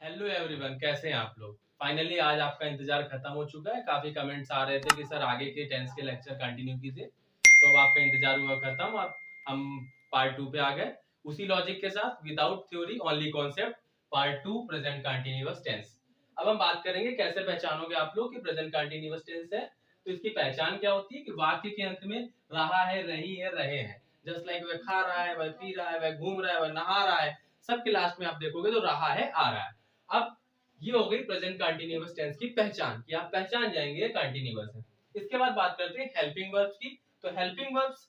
Hello everyone, कैसे हैं आप लोग। फाइनली आज आपका इंतजार खत्म हो चुका है। काफी कमेंट्स आ रहे थे कि सर आगे के टेंस के लेक्चर कंटिन्यू कीजिए, तो अब आपका इंतजार हुआ खत्म। अब हम पार्ट 2 पे आ गए उसी लॉजिक के साथ, without theory only concept, part 2 present continuous tense. अब हम बात करेंगे कैसे पहचानोगे आप लोग कि प्रेजेंट कंटिन्यूअस टेंस है। तो इसकी पहचान क्या होती है कि वाक्य के अंत में रहा है, रही है, रहे हैं, जस्ट लाइक वह खा रहा है, वह पी रहा है, वह घूम रहा है, वह नहा रहा है, सबके लास्ट में आप देखोगे तो रहा है, आ रहा है। अब ये हो गई प्रेजेंट कंटिन्यूअस टेंस की पहचान कि आप पहचान जाएंगे कंटिन्यूअस है। इसके बाद बात करते हैं हेल्पिंग वर्ब्स की। तो हेल्पिंग वर्ब्स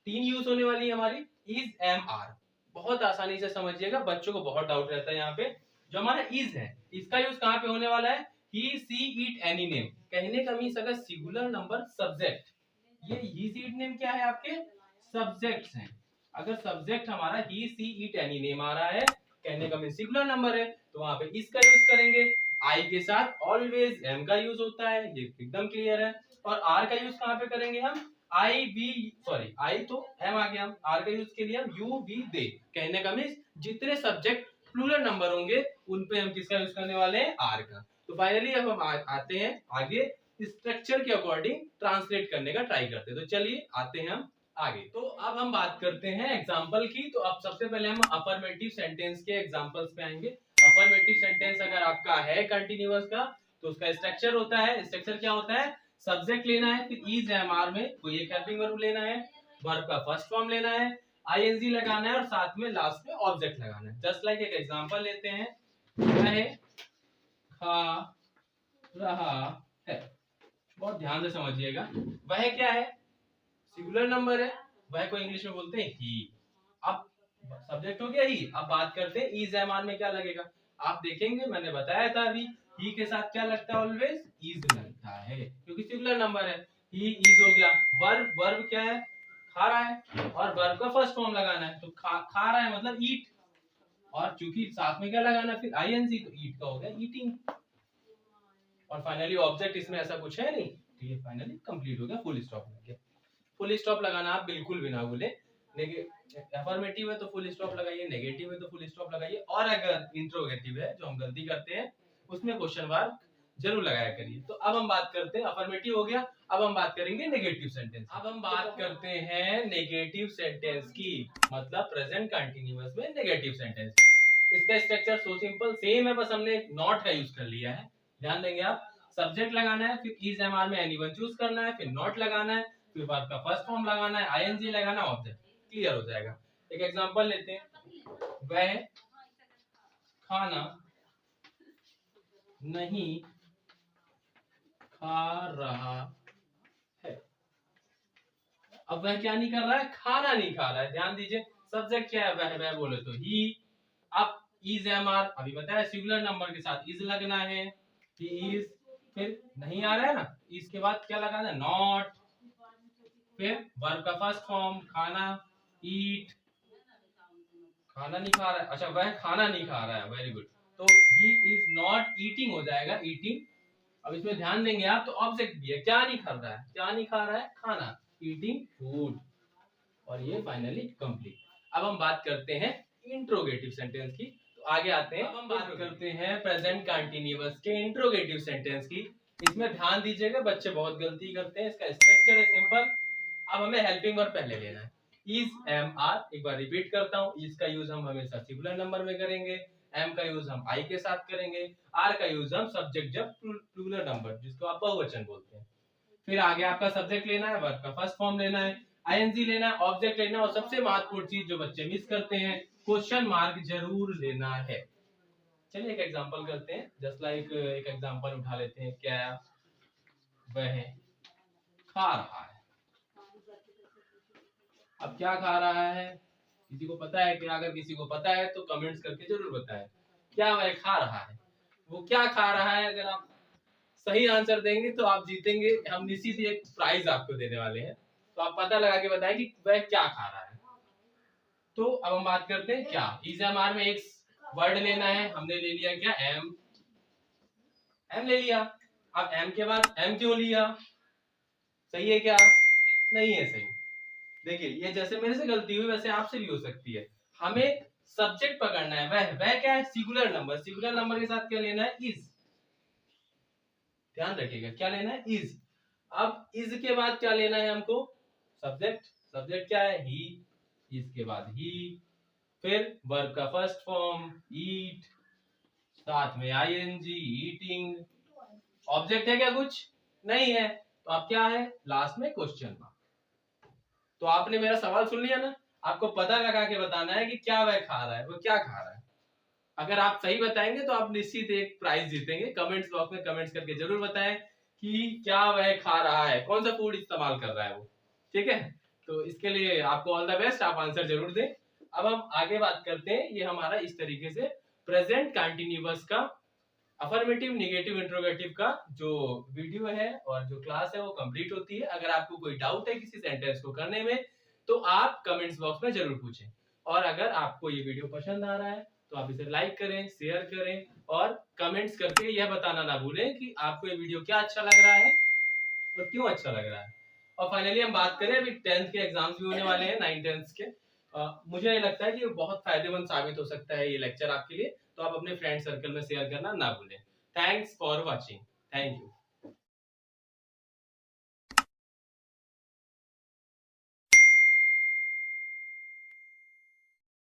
तीन यूज होने वाली है हमारी, इज, एम, आर। बहुत आसानी से समझिएगा, बच्चों को बहुत डाउट रहता है यहाँ पे। जो हमारा इज है, इसका यूज कहाँ पे होने वाला है, ही, सी, इट, एनी नेम। कहने का मीन्स अगर सिंगुलर नंबर सब्जेक्ट, ये ही, सी, इट, नेम क्या है, आपके सब्जेक्ट्स हैं। अगर सब्जेक्ट हमारा ही, सी, इट, एनी नेम आ रहा है, कहने का मीन्स सिंगुलर नंबर है, तो वहां पे इसका यूज करेंगे। आई के साथ ऑलवेज एम का यूज होता है, ये एकदम क्लियर है। और आर का यूज कहाँ पे करेंगे हम, आई, वी, सॉरी आई तो एम आ गया, आर का यूज के लिए हम यू, वी, दे। कहने का मीन्स जितने सब्जेक्ट प्लूरल नंबर होंगे उन पे हम किसका यूज करने वाले हैं, आर का। तो फाइनली अब हम आते हैं आगे, स्ट्रक्चर के अकॉर्डिंग ट्रांसलेट करने का ट्राई करते हैं। तो चलिए आते हैं हम आगे। तो अब हम बात करते हैं एग्जाम्पल की। तो अब सबसे पहले हम अफर्मेटिव सेंटेंस के एग्जाम्पल्स पे आएंगे। अफर्मेटिव सेंटेंस अगर आपका है कंटिन्यूअस का, तो उसका स्ट्रक्चर होता है, स्ट्रक्चर क्या होता है, सब्जेक्ट लेना है, फिर इज, एम, आर में कोई एक हेल्पिंग वर्ब लेना है, वर्ब का फर्स्ट फॉर्म लेना है, आईएनजी लगाना है और साथ में लास्ट में ऑब्जेक्ट लगाना है। जस्ट लाइक एक एग्जांपल लेते हैं, वह खा रहा है। बहुत ध्यान से समझिएगा, वह क्या है, सिंगुलर नंबर है, वह को इंग्लिश में बोलते हैं ही। अब सब्जेक्ट हो गया ही, अब बात करते हैं इज, एम, आर में क्या लगेगा। आप देखेंगे, मैंने बताया था अभी, ही के साथ क्या लगता है, ऑलवेज इज लगता है, क्योंकि सिंगुलर नंबर है। ही, इज हो गया। वर्ब, वर्ब क्या है, खा रहा है, और वर्ब का फर्स्ट फॉर्म लगाना है, तो खा रहा है मतलब ईट, और चूंकि साथ में क्या लगाना है फिर आईएनजी, तो ईट का हो गया ईटिंग। और फाइनली ऑब्जेक्ट इसमें ऐसा कुछ है नहीं, तो ये फाइनली कंप्लीट हो गया, फुल स्टॉप लग गया। फुल स्टॉप लगाना आप बिल्कुल भी ना भूलें। अफर्मेटिव है तो फुल स्टॉप लगाइए, नेगेटिव है तो फुल स्टॉप लगाइए, और अगर इंट्रोगेटिव है जो हम गलती करते हैं उसमें क्वेश्चन मार्क जरूर लगाया करिए। तो अब हम बात करते हैं, अफर्मेटिव हो गया, अब हम बात करेंगे नेगेटिव सेंटेंस। अब हम बात करते हैं नेगेटिव सेंटेंस की, मतलब प्रेजेंट कंटिन्यूअस में नेगेटिव सेंटेंस। इसका स्ट्रक्चर सो सिंपल सेम है, बस हमने नॉट का यूज कर लिया है। ध्यान देंगे आप, सब्जेक्ट लगाना है, फिर इज, एम, आर में एनीवन चूज करना है, फिर नॉट लगाना है, फिर वर्ब का फर्स्ट फॉर्म लगाना है, आईएनजी लगाना, ऑब्जेक्ट, क्लियर हो जाएगा। एक एग्जांपल लेते हैं, वह खाना नहीं खा रहा है। अब वह क्या नहीं कर रहा है, खाना नहीं खा रहा है। ध्यान दीजिए, सब्जेक्ट क्या है, वह बोले तो ही। अब इज, एम, आर अभी बताया सिंगुलर नंबर के साथ इज लगना है, ही इज, फिर नहीं आ रहा है ना, इसके बाद क्या लगाना है, नॉट, फिर वर्ब का फर्स्ट फॉर्म खाना, ईट, खाना नहीं खा रहा है, अच्छा वह खाना नहीं खा रहा है, वेरी गुड। तो ही इज नॉट ईटिंग हो जाएगा, ईटिंग। अब इसमें ध्यान देंगे आप, तो ऑब्जेक्ट भी है, क्या नहीं खा रहा है, क्या नहीं खा रहा है, खाना, ईटिंग फूड। और ये फाइनली कंप्लीट। अब हम बात करते हैं इंट्रोगेटिव सेंटेंस की। तो आगे आते हैं, अब हम बात करते हैं प्रेजेंट कंटिन्यूअस के इंट्रोगेटिव सेंटेंस की। इसमें ध्यान दीजिएगा, बच्चे बहुत गलती करते हैं। इसका स्ट्रक्चर है सिंपल। अब हमें हेल्पिंग वर्ब पहले लेना है, इज, एम, आर। एक बार रिपीट करता हूँ, इज का यूज हम हमेशा सिंगुलर नंबर में करेंगे, एम का यूज हम आई के साथ करेंगे, आर का यूज हम सब्जेक्ट जब प्लूरल नंबर जिसको आप बहुवचन बोलते हैं। फिर आगे आपका सब्जेक्ट लेना है, वर्ब का फर्स्ट फॉर्म लेना है, आईएनजी लेना है, ऑब्जेक्ट लेना है, और सबसे महत्वपूर्ण चीज जो बच्चे मिस करते हैं, क्वेश्चन मार्क जरूर लेना है। चलिए एक एग्जांपल करते हैं, जस्ट लाइक एक एग्जांपल उठा लेते हैं, क्या वह खा रहा है। अब क्या खा रहा है, किसी को पता है क्या, अगर किसी को पता है तो कमेंट्स करके जरूर बताएं, क्या वह खा रहा है, वो क्या खा रहा है। अगर आप सही आंसर देंगे तो आप जीतेंगे, हम निश्चित ही एक प्राइज आपको देने वाले हैं। तो आप पता लगा के बताएं कि वह क्या खा रहा है। तो अब हम बात करते हैं क्या, इज, एम, आर में एक वर्ड लेना है, हमने ले लिया क्या, एम, एम ले लिया। अब एम के बाद एम क्यों लिया, सही है क्या, नहीं है सही। देखिए, ये जैसे मेरे से गलती हुई वैसे आपसे भी हो सकती है। हमें सब्जेक्ट पकड़ना है, वह क्या है, सिंगुलर नंबर। सिंगुलर नंबर के साथ क्या लेना है, इज। ध्यान रखिएगा क्या लेना है, इज। अब इज के बाद क्या लेना है हमको, सब्जेक्ट। सब्जेक्ट क्या है, ही। इसके बाद ही, फिर वर्ब का फर्स्ट फॉर्म ईट, साथ में आईएनजी ईटिंग। ऑब्जेक्ट है क्या, कुछ नहीं है, तो अब क्या है, लास्ट में क्वेश्चन मार्क। तो आपने मेरा सवाल सुन लिया ना, आपको पता लगा के बताना है कि क्या वह खा रहा है, वो क्या खा रहा है। अगर आप सही बताएंगे तो आप निश्चित एक प्राइज जीतेंगे। कमेंट्स बॉक्स में कमेंट्स करके जरूर बताएं कि क्या वह खा रहा है, कौन सा फूड इस्तेमाल कर रहा है वो। ठीक है, तो इसके लिए आपको ऑल द बेस्ट, आप आंसर जरूर दें। अब हम आगे बात करते हैं, ये हमारा इस तरीके से प्रेजेंट कंटिन्यूअस का अफर्मेटिव नेगेटिव इंट्रोगेटिव का जो वीडियो है और जो क्लास है वो कंप्लीट होती है। अगर आपको कोई डाउट है किसी सेंटेंस को करने में तो आप कमेंट्स बॉक्स में जरूर पूछें। और अगर आपको ये वीडियो पसंद आ रहा है तो आप इसे लाइक करें, शेयर करें और कमेंट्स करके यह बताना ना भूलें कि आपको ये वीडियो क्या अच्छा लग रहा है और क्यों अच्छा लग रहा है। और फाइनली हम बात करें, अभी 10th के एग्जाम्स भी होने वाले हैं, 9th-10th के। मुझे लगता है कि बहुत फायदेमंद साबित हो सकता है ये लेक्चर आपके लिए, तो आप अपने फ्रेंड सर्कल में शेयर करना ना भूलें। Thanks for watching, thank you.